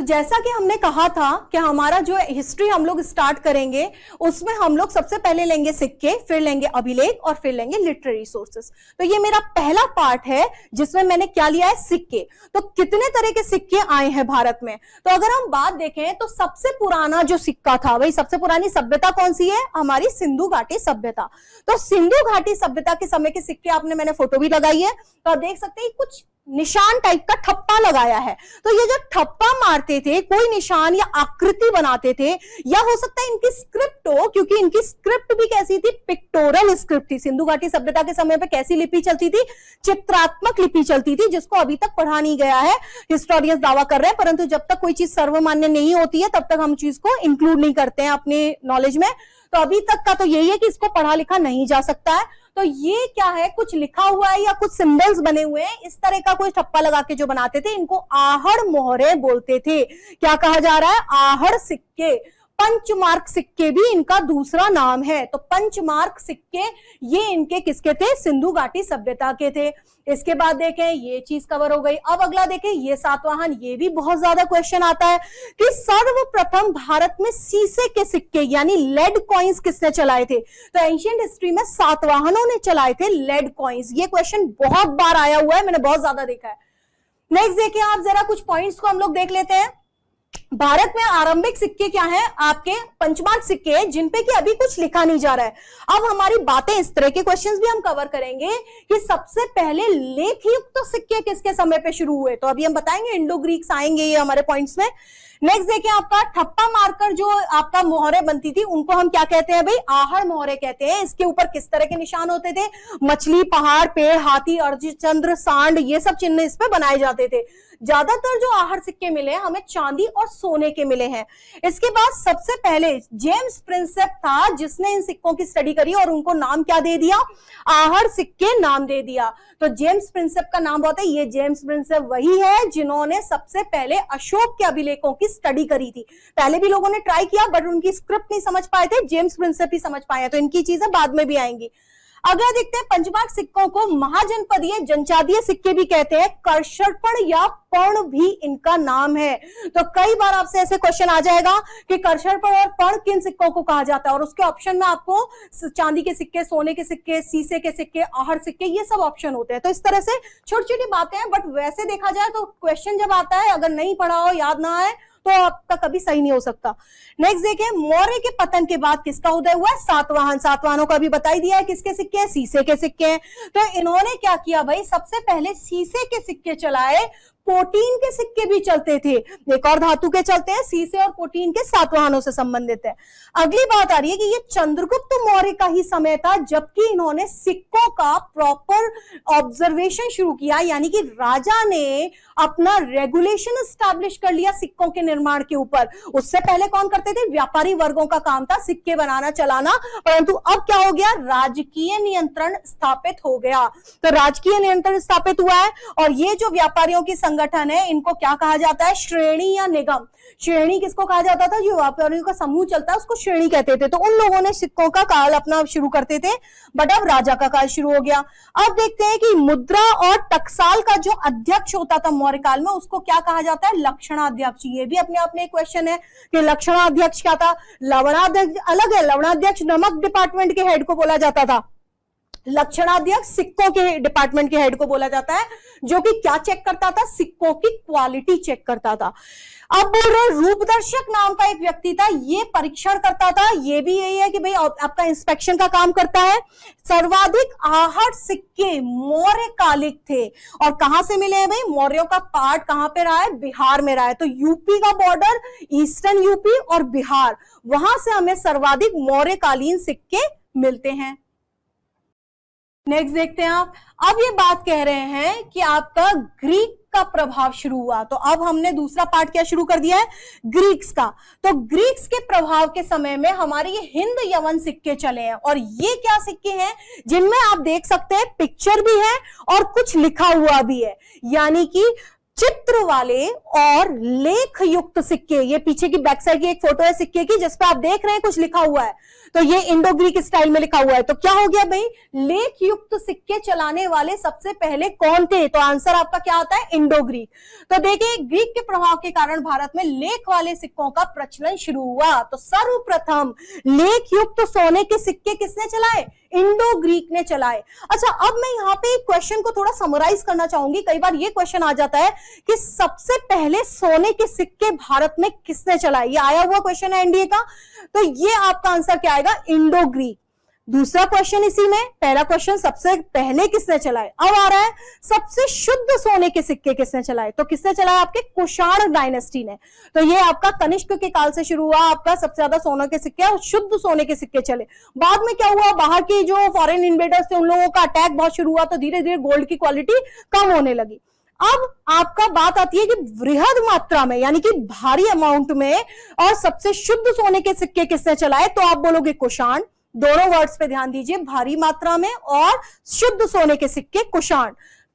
जैसा कि हमने कहा था कि हमारा जो हिस्ट्री हम लोग स्टार्ट करेंगे उसमें हम लोग सबसे पहले लेंगे सिक्के, फिर लेंगे अभिलेख और फिर लेंगे लिटरेरी सोर्सेस। तो ये मेरा पहला पार्ट है जिसमें मैंने क्या लिया है, सिक्के। तो कितने तरह के सिक्के आए हैं भारत में, तो अगर हम बात देखें तो सबसे पुराना जो सिक्का था, वही सबसे पुरानी सभ्यता कौन सी है, हमारी सिंधु घाटी सभ्यता। तो सिंधु घाटी सभ्यता के समय के सिक्के मैंने फोटो भी लगाई है, तो आप देख सकते हैं कुछ निशान टाइप का ठप्पा लगाया है। तो ये जो ठप्पा मारते थे, कोई निशान या आकृति बनाते थे, या हो सकता है इनकी स्क्रिप्ट हो, क्योंकि इनकी स्क्रिप्ट भी कैसी थी, पिक्टोरल स्क्रिप्ट थी। सिंधु घाटी सभ्यता के समय पे कैसी लिपि चलती थी, चित्रात्मक लिपि चलती थी, जिसको अभी तक पढ़ा नहीं गया है, हिस्टोरियंस दावा कर रहे हैं। परंतु जब तक कोई चीज सर्वमान्य नहीं होती है तब तक हम चीज को इंक्लूड नहीं करते हैं अपने नॉलेज में। तो अभी तक का तो यही है कि इसको पढ़ा लिखा नहीं जा सकता है। तो ये क्या है, कुछ लिखा हुआ है या कुछ सिंबल्स बने हुए हैं, इस तरह का कोई ठप्पा लगा के जो बनाते थे, इनको आहड़ मोहरे बोलते थे। क्या कहा जा रहा है, आहड़ सिक्के। पंचमार्क सिक्के भी इनका दूसरा नाम है। तो पंचमार्क सिक्के ये इनके किसके थे, सिंधु घाटी सभ्यता के थे। इसके बाद देखें, ये चीज कवर हो गई। अब अगला देखें, ये सातवाहन, ये भी बहुत ज्यादा क्वेश्चन आता है कि सर्वप्रथम भारत में शीशे के सिक्के यानी लेड कॉइन्स किसने चलाए थे। तो एंशिएंट हिस्ट्री में सातवाहनों ने चलाए थे लेड कॉइन्स। ये क्वेश्चन बहुत बार आया हुआ है, मैंने बहुत ज्यादा देखा है। नेक्स्ट देखिए आप जरा कुछ पॉइंट्स को हम लोग देख लेते हैं। भारत में आरंभिक सिक्के क्या हैं, आपके पंचमार्क सिक्के, जिन पे कि अभी कुछ लिखा नहीं जा रहा है। अब हमारी बातें, इस तरह के क्वेश्चंस भी हम कवर करेंगे कि सबसे पहले लेख युक्त सिक्के किसके समय पे शुरू हुए। तो अभी हम बताएंगे, इंडो ग्रीक्स आएंगे ये हमारे पॉइंट्स में। नेक्स्ट देखिए, आपका ठप्पा मारकर जो आपका मोहरे बनती थी, उनको हम क्या कहते हैं भाई, आहड़ मोहरे कहते हैं। इसके ऊपर किस तरह के निशान होते थे, मछली, पहाड़, पेड़, हाथी, अर्धचंद्र, सांड, ये सब चिन्ह इस पे बनाए जाते थे। ज्यादातर जो आहड़ सिक्के मिले हैं हमें चांदी और सोने के मिले हैं। इसके बाद सबसे पहले जेम्स प्रिंसेप था जिसने इन सिक्कों की स्टडी करी और उनको नाम क्या दे दिया, आहड़ सिक्के नाम दे दिया। तो जेम्स प्रिंसेप का नाम बहुत है, ये जेम्स प्रिंसेप वही है जिन्होंने सबसे पहले अशोक के अभिलेखों की स्टडी करी थी। पहले भी लोगों ने ट्राई किया बट उनकी स्क्रिप्ट नहीं समझ पाए थे, जेम्स प्रिंसेप ही समझ पाए। तो इनकी चीजें बाद में भी आएंगी। अगला देखते हैं, पंचमार्क सिक्कों को महाजनपदीय जनजातीय सिक्के भी कहते हैं। करशरपण या पर्ण भी इनका नाम है। तो कई बार आपसे ऐसे क्वेश्चन आ जाएगा कि करशरपण और पर्ण किन सिक्कों को कहा जाता है, और उसके ऑप्शन में आपको चांदी के सिक्के, सोने के सिक्के, शीशे के सिक्के, आहड़ सिक्के, ये सब ऑप्शन होते हैं। तो इस तरह से छोटी छोटी बातें हैं, बट वैसे देखा जाए तो क्वेश्चन जब आता है, अगर नहीं पढ़ा हो, याद ना आए, तो आपका कभी सही नहीं हो सकता। नेक्स्ट देखिए, मौर्य के पतन के बाद किसका उदय हुआ है, सातवाहन। सातवाहनों का भी बता ही दिया है, किसके सिक्के हैं, शीशे के सिक्के हैं। तो इन्होंने क्या किया भाई, सबसे पहले शीशे के सिक्के चलाए। पोटीन के सिक्के भी चलते थे, एक और धातु के चलते हैं, शीशे और पोटीन के सातवाहनों से संबंधित है। अगली बात आ रही है कि ये चंद्रगुप्त मौर्य का ही समय था जबकि इन्होंने सिक्कों का प्रॉपर ऑब्जर्वेशन शुरू किया, यानी कि राजा ने अपना रेगुलेशन एस्टैब्लिश कर लिया सिक्कों के निर्माण के ऊपर। उससे पहले कौन करते थे, व्यापारी वर्गों का काम था सिक्के बनाना, चलाना। परंतु अब क्या हो गया, राजकीय नियंत्रण स्थापित हो गया। तो राजकीय नियंत्रण स्थापित हुआ है, और ये जो व्यापारियों की संगठन है, इनको क्या कहा जाता है, श्रेणी या निगम। श्रेणी किसको कहा जाता था, जो व्यापारियों का समूह चलता है उसको श्रेणी कहते थे। तो उन लोगों ने सिक्कों का काल अपना शुरू करते थे, बट अब राजा का काल शुरू हो गया। अब देखते हैं कि मुद्रा और टकसाल का जो अध्यक्ष होता था मौर्य काल में, उसको क्या कहा जाता है, लक्षणाध्यक्ष। ये भी अपने आप में एक क्वेश्चन है कि लक्षणाध्यक्ष क्या था। लवणाध्यक्ष अलग है, लवणाध्यक्ष नमक डिपार्टमेंट के हेड को बोला जाता था, लक्षणाध्यक्ष सिक्कों के डिपार्टमेंट के हेड को बोला जाता है, जो कि क्या चेक करता था, सिक्कों की क्वालिटी चेक करता था। अब बोल रहे रूपदर्शक नाम का एक व्यक्ति था, ये परीक्षण करता था। ये भी यही है कि भाई आपका इंस्पेक्शन का काम करता है। सर्वाधिक आहड़ सिक्के मौर्य कालिक थे, और कहां से मिले हैं भाई, मौर्यों का पार्ट कहां पे रहा है, बिहार में रहा है। तो यूपी का बॉर्डर, ईस्टर्न यूपी और बिहार, वहां से हमें सर्वाधिक मौर्यकालीन सिक्के मिलते हैं। नेक्स्ट देखते हैं आप, अब ये बात कह रहे हैं कि आपका ग्रीक का प्रभाव शुरू हुआ। तो अब हमने दूसरा पार्ट क्या शुरू कर दिया है, ग्रीक्स का। तो ग्रीक्स के प्रभाव के समय में हमारे ये हिंद यवन सिक्के चले हैं, और ये क्या सिक्के हैं, जिनमें आप देख सकते हैं पिक्चर भी है और कुछ लिखा हुआ भी है। यानी कि चित्र वाले और लेख युक्त सिक्के, ये पीछे की बैक साइड की एक फोटो है सिक्के की जिसपे आप देख रहे हैं कुछ लिखा हुआ है, तो ये इंडो ग्रीक स्टाइल में लिखा हुआ है। तो क्या हो गया भाई, लेख युक्त सिक्के चलाने वाले सबसे पहले कौन थे? तो आंसर आपका क्या आता है, इंडो ग्रीक। तो देखिए ग्रीक के प्रभाव के कारण भारत में लेख वाले सिक्कों का प्रचलन शुरू हुआ। तो सर्वप्रथम लेख युक्त सोने के सिक्के किसने चलाए? इंडो ग्रीक ने चलाए। अच्छा, अब मैं यहाँ पे क्वेश्चन को थोड़ा समराइज करना चाहूंगी। कई बार ये क्वेश्चन आ जाता है कि सबसे पहले सोने के सिक्के भारत में किसने चलाए, ये आया हुआ क्वेश्चन है एनडीए का। तो ये आपका आंसर क्या आएगा, इंडो ग्रीक। दूसरा क्वेश्चन इसी में, पहला क्वेश्चन सबसे पहले किसने चलाए, अब आ रहा है सबसे शुद्ध सोने के सिक्के किसने चलाए। तो किसने चलाया? आपके कुषाण डायनेस्टी ने। तो ये आपका कनिष्क के काल से शुरू हुआ, आपका सबसे ज्यादा सोने के सिक्के और शुद्ध सोने के सिक्के चले। बाद में क्या हुआ, बाहर की जो फॉरेन इन्वेडर्स थे उन लोगों का अटैक बहुत शुरू हुआ, तो धीरे धीरे गोल्ड की क्वालिटी कम होने लगी। अब आपका बात आती है कि वृहद मात्रा में यानी कि भारी अमाउंट में और सबसे शुद्ध सोने के सिक्के किसने चलाए? तो आप बोलोगे कुषाण। दोनों वर्ड्स पे ध्यान दीजिए, भारी मात्रा में और शुद्ध सोने के सिक्के, कुषाण।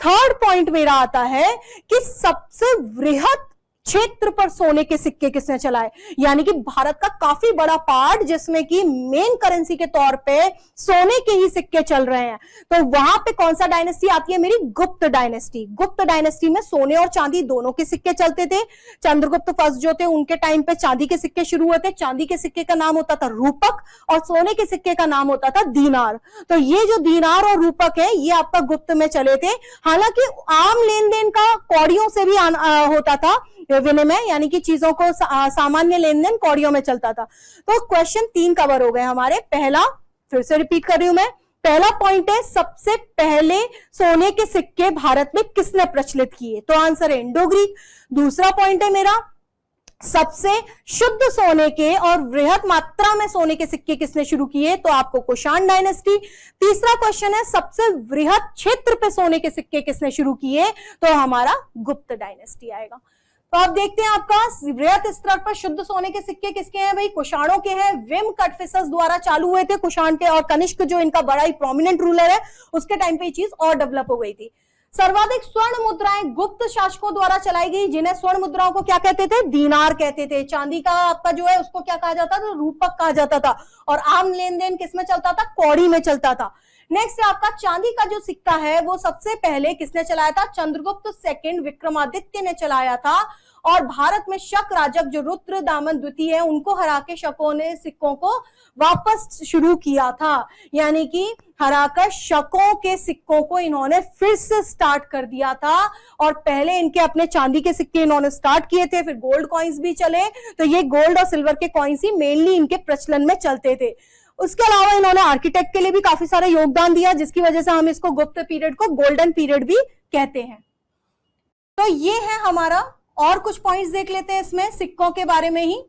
थर्ड पॉइंट मेरा आता है कि सबसे वृहद क्षेत्र पर सोने के सिक्के किसने चलाए, यानी कि भारत का काफी बड़ा पार्ट जिसमें कि मेन करेंसी के तौर पे सोने के ही सिक्के चल रहे हैं। तो वहां पे कौन सा डायनेस्टी आती है मेरी? गुप्त डायनेस्टी। गुप्त डायनेस्टी में सोने और चांदी दोनों के सिक्के चलते थे। चंद्रगुप्त फर्स्ट जो थे उनके टाइम पे चांदी के सिक्के शुरू हुए थे। चांदी के सिक्के का नाम होता था रूपक और सोने के सिक्के का नाम होता था दीनार। तो ये जो दीनार और रूपक है ये आपका गुप्त में चले थे। हालांकि आम लेन देन का कौड़ियों से भी होता था विनिमय, यानी कि चीजों को सामान्य लेन देन कौड़ियों में चलता था। तो क्वेश्चन 3 कवर हो गए हमारे। पहला, फिर से रिपीट कर रही हूं मैं, पहला पॉइंट है सबसे पहले सोने के सिक्के भारत में किसने प्रचलित किए? तो आंसर है इंडो ग्रीक। दूसरा पॉइंट है मेरा सबसे शुद्ध सोने के और वृहद मात्रा में सोने के सिक्के किसने शुरू किए? तो आपको कुषाण डायनेस्टी। तीसरा क्वेश्चन है सबसे वृहद क्षेत्र पे सोने के सिक्के किसने शुरू किए? तो हमारा गुप्त डायनेस्टी आएगा। तो आप देखते हैं आपका वृहद स्तर पर शुद्ध सोने के सिक्के किसके हैं भाई? कुषाणों के हैं। विम कटफिसस द्वारा चालू हुए थे कुषाण के, और कनिष्क जो इनका बड़ा ही प्रोमिनेंट रूलर है उसके टाइम पे ये चीज और डेवलप हो गई थी। सर्वाधिक स्वर्ण मुद्राएं गुप्त शासकों द्वारा चलाई गई, जिन्हें स्वर्ण मुद्राओं को क्या कहते थे? दीनार कहते थे। चांदी का आपका जो है उसको क्या कहा जाता था? रूपक कहा जाता था। और आम लेन देन किसमें चलता था? कौड़ी में चलता था। नेक्स्ट आपका चांदी का जो सिक्का है वो सबसे पहले किसने चलाया था? चंद्रगुप्त सेकंड विक्रमादित्य ने चलाया था। और भारत में शक राजक जो रुद्र दामन द्वितीय है उनको हरा के शकों ने सिक्कों को वापस शुरू किया था, यानी कि हराकर शकों के सिक्कों को इन्होंने फिर से स्टार्ट कर दिया था। और पहले इनके अपने चांदी के सिक्के इन्होंने स्टार्ट किए थे, फिर गोल्ड कॉइन्स भी चले। तो ये गोल्ड और सिल्वर के कॉइन्स ही मेनली इनके प्रचलन में चलते थे। उसके अलावा इन्होंने आर्किटेक्ट के लिए भी काफी सारा योगदान दिया, जिसकी वजह से हम इसको गुप्त पीरियड को गोल्डन पीरियड भी कहते हैं। तो ये है हमारा, और कुछ पॉइंट्स देख लेते हैं इसमें सिक्कों के बारे में ही।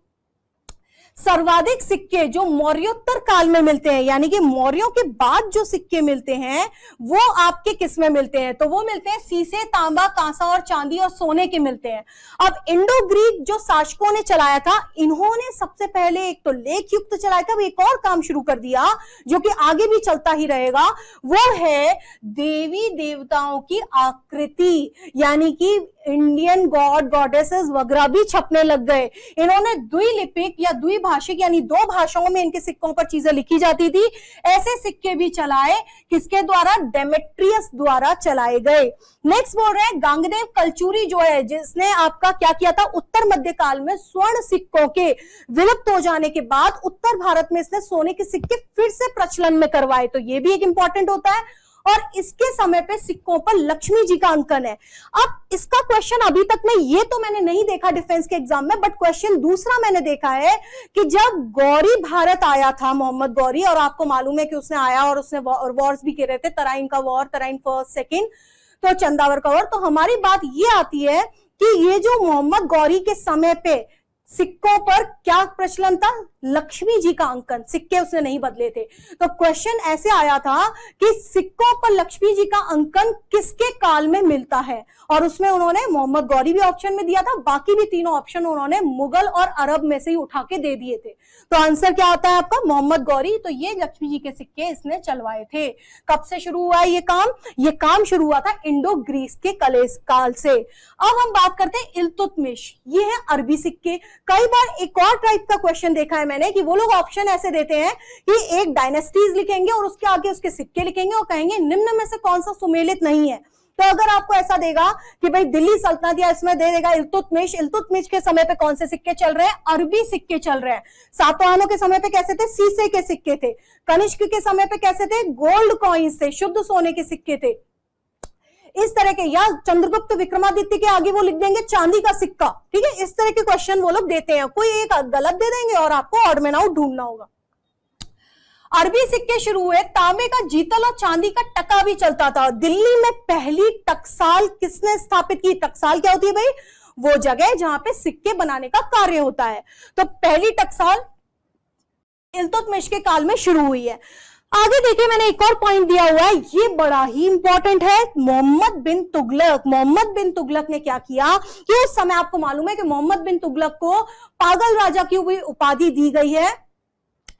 सर्वाधिक सिक्के जो मौर्योत्तर काल में मिलते हैं, यानी कि मौर्यों के बाद जो सिक्के मिलते हैं वो आपके किस में मिलते हैं? तो वो मिलते हैं सीसे, तांबा, कांसा और चांदी और सोने के मिलते हैं। अब इंडो ग्रीक जो शासकों ने चलाया था, इन्होंने सबसे पहले एक तो लेख युक्त चलाया था, एक और काम शुरू कर दिया जो कि आगे भी चलता ही रहेगा, वो है देवी देवताओं की आकृति, यानी कि इंडियन गॉड गॉडेसेस वगैरह भी छपने लग गए। इन्होंने द्विलिपिक या द्विभाषिक यानी 2 भाषाओं में इनके सिक्कों पर चीजें लिखी जाती थी, ऐसे सिक्के भी चलाए। किसके द्वारा? डेमेट्रियस द्वारा चलाए गए। नेक्स्ट बोल रहे हैं गांगदेव कलचुरी जो है, जिसने आपका क्या किया था? उत्तर मध्य काल में स्वर्ण सिक्कों के विलुप्त हो जाने के बाद उत्तर भारत में इसने सोने के सिक्के फिर से प्रचलन में करवाए। तो ये भी एक इंपॉर्टेंट होता है। और इसके समय पे सिक्कों पर लक्ष्मी जी का अंकन है। अब इसका क्वेश्चन अभी तक में ये तो मैंने नहीं देखा डिफेंस के एग्जाम में, बट क्वेश्चन दूसरा मैंने देखा है कि जब गौरी भारत आया था, मोहम्मद गौरी, और आपको मालूम है कि उसने आया और उसने वॉर्स भी करे थे, तराइन का वॉर, तराइन फर्स्ट सेकंड, तो चंदावर का वॉर। तो हमारी बात ये आती है कि ये जो मोहम्मद गौरी के समय पे सिक्कों पर क्या प्रचलन था? लक्ष्मी जी का अंकन, सिक्के उसने नहीं बदले थे। तो क्वेश्चन ऐसे आया था कि सिक्कों पर लक्ष्मी जी का अंकन किसके काल में मिलता है, और उसमें उन्होंने मोहम्मद गौरी भी ऑप्शन में दिया था, बाकी भी तीनों ऑप्शन उन्होंने मुगल और अरब में से ही उठा के दे दिए थे। तो आंसर क्या होता है आपका? मोहम्मद गौरी। तो ये लक्ष्मी जी के सिक्के इसने चलवाए थे। कब से शुरू हुआ है ये काम? ये काम शुरू हुआ था इंडो ग्रीस के काल से। अब हम बात करते हैं इल्तुतमिश। ये है अरबी सिक्के। कई बार एक और टाइप का क्वेश्चन देखा है मैंने कि वो लोग ऑप्शन ऐसे देते हैं कि एक डायनेस्टीज लिखेंगे और उसके आगे उसके सिक्के लिखेंगे और कहेंगे निम्न में से कौन सा सुमेलित नहीं है। तो अगर आपको ऐसा देगा कि भाई दिल्ली सल्तनत, या इसमें दे देगा इल्तुतमिश, इल्तुतमिश के समय पे कौन से सिक्के चल रहे हैं? अरबी सिक्के चल रहे हैं। सातवाहनों के समय पे कैसे थे? शीशे के सिक्के थे। कनिष्क के समय पे कैसे थे? गोल्ड कॉइन्स थे, शुद्ध सोने के सिक्के थे, इस तरह के। या चंद्रगुप्त विक्रमादित्य के आगे वो लिख देंगे चांदी का सिक्का। ठीक है, इस तरह के क्वेश्चन वो लोग देते हैं। कोई एक गलत दे देंगे और आपको ऑड में आउट ढूंढना होगा। अरबी सिक्के शुरू हुए, तांबे का जीतल और चांदी का टका भी चलता था। दिल्ली में पहली टकसाल किसने स्थापित की? टकसाल क्या होती है भाई? वो जगह जहां पे सिक्के बनाने का कार्य होता है। तो पहली टकसाल इल्तुतमिश के काल में शुरू हुई है। आगे देखिए, मैंने एक और पॉइंट दिया हुआ है, ये बड़ा ही इंपॉर्टेंट है। मोहम्मद बिन तुगलक। मोहम्मद बिन तुगलक ने क्या किया कि उस समय आपको मालूम है कि मोहम्मद बिन तुगलक को पागल राजा की उपाधि दी गई है।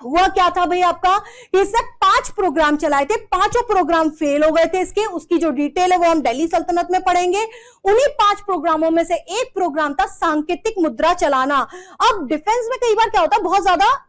हुआ क्या था भाई आपका? इसने 5 प्रोग्राम चलाए थे, 5 प्रोग्राम फेल हो गए थे इसके। उसकी जो डिटेल है वो हम दिल्ली सल्तनत में पढ़ेंगे। उन्हीं 5 प्रोग्रामों में से एक प्रोग्राम था सांकेतिक मुद्रा चलाना। अब डिफेंस में कई बार क्या होता है, बहुत ज्यादा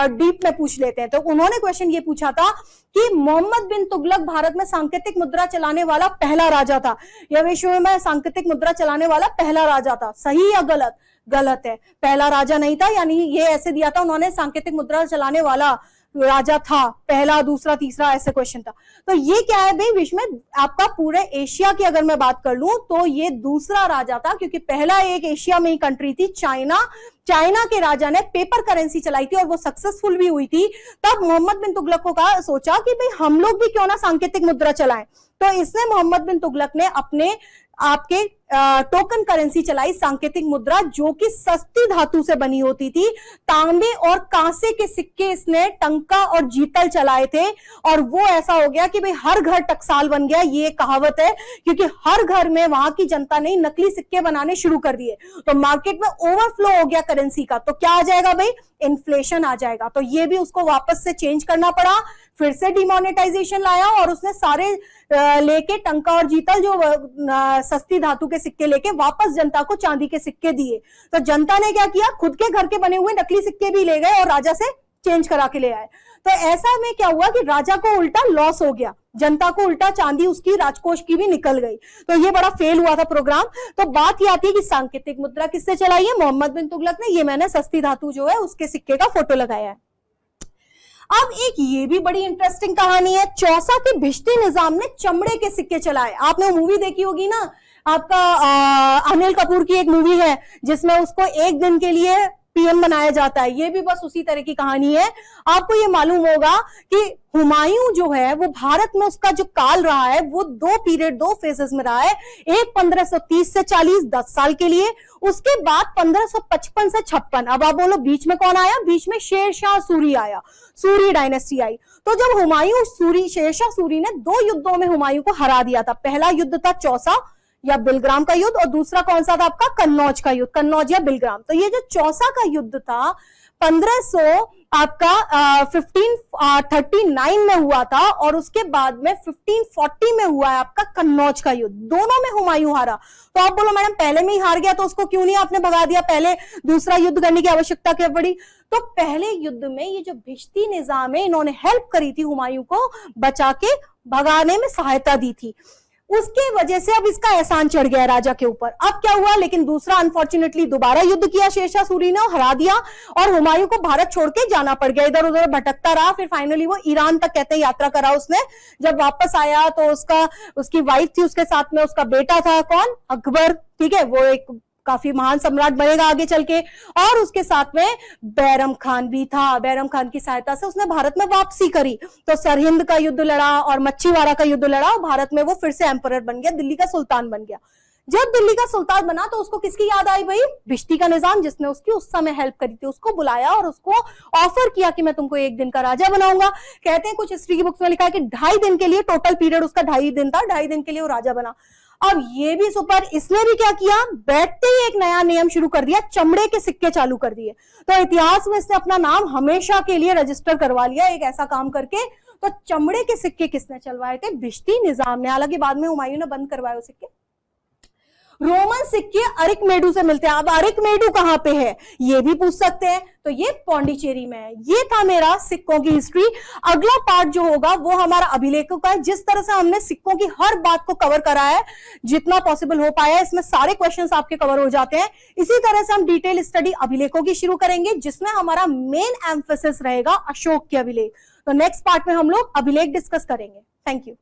डीप में पूछ लेते हैं। तो उन्होंने क्वेश्चन ये पूछा था कि मोहम्मद बिन तुगलक भारत में सांकेतिक मुद्रा चलाने वाला पहला राजा था, या विश्व में सांकेतिक मुद्रा चलाने वाला पहला राजा था। सही या गलत? गलत है, पहला राजा नहीं था। यानी ये ऐसे दिया था उन्होंने, सांकेतिक मुद्रा चलाने वाला राजा था, पहला, दूसरा, तीसरा, ऐसे क्वेश्चन था। तो ये क्या है भाई? विश्व में आपका पूरे एशिया की अगर मैं बात कर लूं तो ये दूसरा राजा था, क्योंकि पहला एक एशिया में ही कंट्री थी चाइना। चाइना के राजा ने पेपर करेंसी चलाई थी और वो सक्सेसफुल भी हुई थी। तब मोहम्मद बिन तुगलक को कहा, सोचा कि भाई हम लोग भी क्यों ना सांकेतिक मुद्रा चलाएं। तो इसने मोहम्मद बिन तुगलक ने अपने आपके टोकन करेंसी चलाई, सांकेतिक मुद्रा, जो कि सस्ती धातु से बनी होती थी। तांबे और कांसे के सिक्के इसने टंका और जीतल चलाए थे, और वो ऐसा हो गया कि भाई हर घर टकसाल बन गया। ये कहावत है, क्योंकि हर घर में वहां की जनता ने नकली सिक्के बनाने शुरू कर दिए। तो मार्केट में ओवरफ्लो हो गया करेंसी का। तो क्या आ जाएगा भाई? इन्फ्लेशन आ जाएगा। तो ये भी उसको वापस से चेंज करना पड़ा, फिर से डिमोनेटाइजेशन लाया, और उसने सारे लेके टंका और जीतल जो सस्ती धातु के सिक्के लेके वापस जनता को चांदी के सिक्के दिए। तो जनता ने क्या किया? खुद के घर के बने हुए नकली सिक्के भी ले गए और राजा से चेंज करा के ले आए। तो ऐसा में क्या हुआ कि राजा को उल्टा लॉस हो गया, जनता को उल्टा चांदी उसकी राजकोष की भी निकल गई। तो ये बड़ा फेल हुआ था प्रोग्राम। तो बात ये आती है कि सांकेतिक मुद्रा किससे चलाई है? मोहम्मद बिन तुगलक ने। ये मैंने सस्ती धातु जो है उसके सिक्के का फोटो लगाया है। अब एक ये भी बड़ी इंटरेस्टिंग कहानी है, चौसा के भिश्ती निजाम ने चमड़े के सिक्के चलाए। आपने मूवी देखी होगी ना, आपका अनिल कपूर की एक मूवी है जिसमें उसको एक दिन के लिए पीएम बनाया जाता है। ये भी बस उसी तरह की कहानी है। आपको ये मालूम होगा कि हुमायूं जो है वो भारत में उसका जो काल रहा है वो 2 पीरियड 2 फेजेस में रहा है। एक 1530 से 40, 10 साल के लिए। उसके बाद 1555 से 56। अब आप बोलो बीच में कौन आया? बीच में शेरशाह सूरी आया, सूरी डायनेस्टी आई। तो जब हुमायूं शेरशाह सूरी ने 2 युद्धों में हुमायूं को हरा दिया था। पहला युद्ध था चौसा या बिलग्राम का युद्ध, और दूसरा कौन सा था आपका? कन्नौज का युद्ध, कन्नौज या बिलग्राम। तो ये जो चौसा का युद्ध था 1539 में हुआ था, और उसके बाद में 1540 में हुआ है आपका कन्नौज का युद्ध। दोनों में हुमायूं हारा। तो आप बोलो मैडम पहले में ही हार गया तो उसको क्यों नहीं आपने भगा दिया, पहले दूसरा युद्ध करने की आवश्यकता क्या पड़ी? तो पहले युद्ध में ये जो भिश्ती निजाम है इन्होंने हेल्प करी थी, हुमायूं को बचा के भगाने में सहायता दी थी। उसके वजह से अब इसका एहसान चढ़ गया राजा के ऊपर। अब क्या हुआ? लेकिन दूसरा अनफॉर्चुनेटली दोबारा युद्ध किया शेरशाह सूरी ने, हरा दिया, और हुमायूं को भारत छोड़ के जाना पड़ गया। इधर उधर भटकता रहा। फिर फाइनली वो ईरान तक कहते हैं यात्रा करा उसने। जब वापस आया तो उसकी वाइफ थी, उसके साथ में उसका बेटा था, कौन? अकबर। ठीक है, वो एक काफी महान सम्राट बनेगा आगे चल के। और उसके साथ में बैरम खान भी था। बैरम खान की सहायता से उसने भारत में वापसी करी। तो सरहिंद का युद्ध लड़ा और मच्छीवाड़ा का युद्ध लड़ा, और भारत में वो फिर से एम्परर बन गया, दिल्ली का सुल्तान बन गया। जब दिल्ली का सुल्तान बना तो उसको किसकी याद आई भाई? बिश्ती का निजाम, जिसने उसकी उस समय हेल्प करी थी, उसको बुलाया और उसको ऑफर किया कि मैं तुमको 1 दिन का राजा बनाऊंगा। कहते हैं कुछ हिस्ट्री की बुक्स में लिखा है कि 2.5 दिन के लिए, टोटल पीरियड उसका 2.5 दिन था, 2.5 दिन के लिए वो राजा बना। अब ये भी सुपर, इसने भी क्या किया, बैठते ही एक नया नियम शुरू कर दिया, चमड़े के सिक्के चालू कर दिए। तो इतिहास में इसने अपना नाम हमेशा के लिए रजिस्टर करवा लिया एक ऐसा काम करके। तो चमड़े के सिक्के किसने चलवाए थे? बिश्ती निजाम ने। हालांकि बाद में हुमायूं ने बंद करवाए सिक्के। रोमन सिक्के अरिकमेडू से मिलते हैं। अब अरिकमेडू कहां पे है ये भी पूछ सकते हैं, तो ये पौंडीचेरी में है। ये था मेरा सिक्कों की हिस्ट्री। अगला पार्ट जो होगा वो हमारा अभिलेखों का है। जिस तरह से हमने सिक्कों की हर बात को कवर करा है, जितना पॉसिबल हो पाया, इसमें सारे क्वेश्चंस आपके कवर हो जाते हैं। इसी तरह से हम डिटेल स्टडी अभिलेखों की शुरू करेंगे, जिसमें हमारा मेन एम्फेसिस रहेगा अशोक के अभिलेख। तो नेक्स्ट पार्ट में हम लोग अभिलेख डिस्कस करेंगे। Thank you.